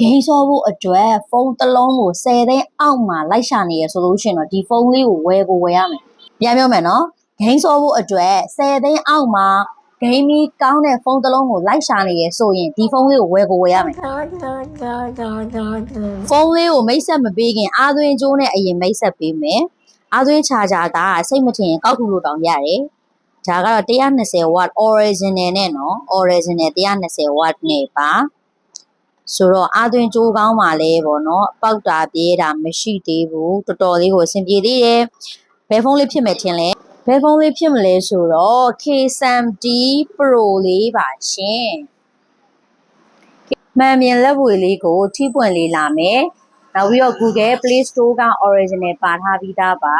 ဂိမ်းဆော့ဖို့အတွက်ဖုန်းတစ်လုံးကို10သိန်းအောက်မှာလိုက်ရှာနေရဆိုလို့ရှိရင်တော့ဒီဖုန်းလေးကိုဝယ်ရမယ်ပြန်ပြောမယ်နော်ဂိမ်းဆော့ဖို့အတွက်10သိန်းအောက်မှာဂိမ်းမီကောင်းတဲ့ဖုန်းတစ်လုံးကိုလိုက်ရှာနေရဆိုရင်ဒီဖုန်းလေးကိုဝယ်ရမယ်ဖုန်းလေးကိုမိတ်ဆက်မပေးခင်အာသွင်းကျိုးနဲ့အရင်မိတ်ဆက်ပေးမယ်အာသွင်းချာချာကစိတ်မထင်ကောက်ထူလို့တောင်ရတယ်ဒါကတော့120 watt original နဲ့နော် original 120 watt နဲ့ပါဆိုတော့အာသွင်းကြိုးကောင်းပါလေပေါ့နော်ပေါက်တာပြေးတာမရှိသေးဘူးတော်တော်လေးကိုအဆင်ပြေသေးတယ်ဘယ်ဖုန်းလေးဖြစ်မယ်ထင်လဲဘယ်ဖုန်းလေးဖြစ်မလဲဆိုတော့ K70 Pro လေးပါရှင်မှန်မြင်လက်ဝေလေးကိုထိပွင့်လေးလာမယ်နောက်ပြီးတော့ Google Play Store က original ပါထားပြီးသားပါ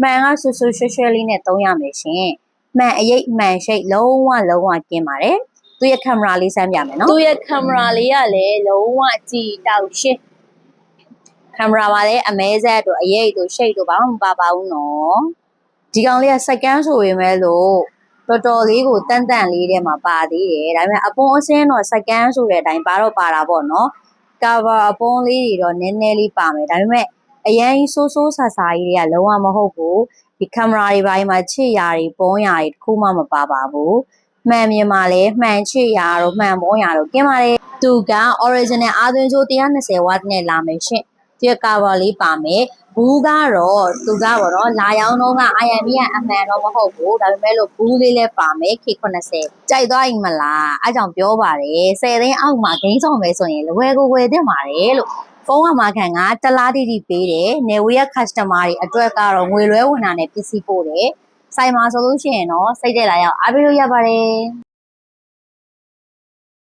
မှန်ကဆွဆွလေးနဲ့သုံးရမယ်ရှင်မှန်အရေးမှန်ရှိတ်လုံးဝကင်းပါတယ်သူရဲ့ကင်မရာလေးစမ်းပြမယ်နော်သူရဲ့ကင်မရာလေးကလည်းလုံးဝကြည်တောက်ရှင်းကင်မရာပါလေအမဲဆက်တို့အရေးတို့ရှိတ်တို့ဘာမှမပါဘူးနော်ဒီကောင်လေးကစကန်းဆိုရင်ပဲလို့တော်တော်လေးကိုတန်လေးထဲမှာပါသေးတယ်ဒါပေမဲ့အပွန်အစင်းတော့စကန်းဆိုတဲ့အတိုင်းပါတော့ပါတာပေါ့နော်ကာဗာအပွန်လေးတွေတော့နည်းနည်းလေးပါမယ်ဒါပေမဲ့အရင်ဆိုးဆာကြီးတွေကလုံးဝမဟုတ်ဘူးဒီကင်မရာတွေပိုင်းမှာချစ်ရာတွေပုံရာတွေတခုမှမပါပါဘူးမှန်မြင်ပါလေမှန်ချစ်ရာတို့မှန်ပုံရာတို့ကင်းပါလေသူက original အာသွင်းကြိုး120 watt နဲ့လာမယ်ရှင့်ဒီကာဗာလေးပါမယ်ဘူးကတော့သူကပေါ့နော်လာရောင်းတော့က IMB ကအမှန်တော့မဟုတ်ဘူးဒါပေမဲ့လို့ဘူးလေးလည်းပါမယ် K80 ကြိုက်သွားရင်မလားအားကြောင့်ပြောပါတယ်10သိန်းအောက်မှာဂိမ်းဆောင်မယ်ဆိုရင်ဝယ်တင်ပါတယ်လို့ဖုန်းကမှခံကတလားတိပေးတယ်နေဝေးရ customer တွေအတွက်ကတော့ငွေလွဲဝင်တာနဲ့ပစ္စည်းပို့တယ်ဆိုင်မှာဆိုလို့ရှိရင်တော့စိတ်တက်လာရောက်အားပေးလို့ရပါတယ်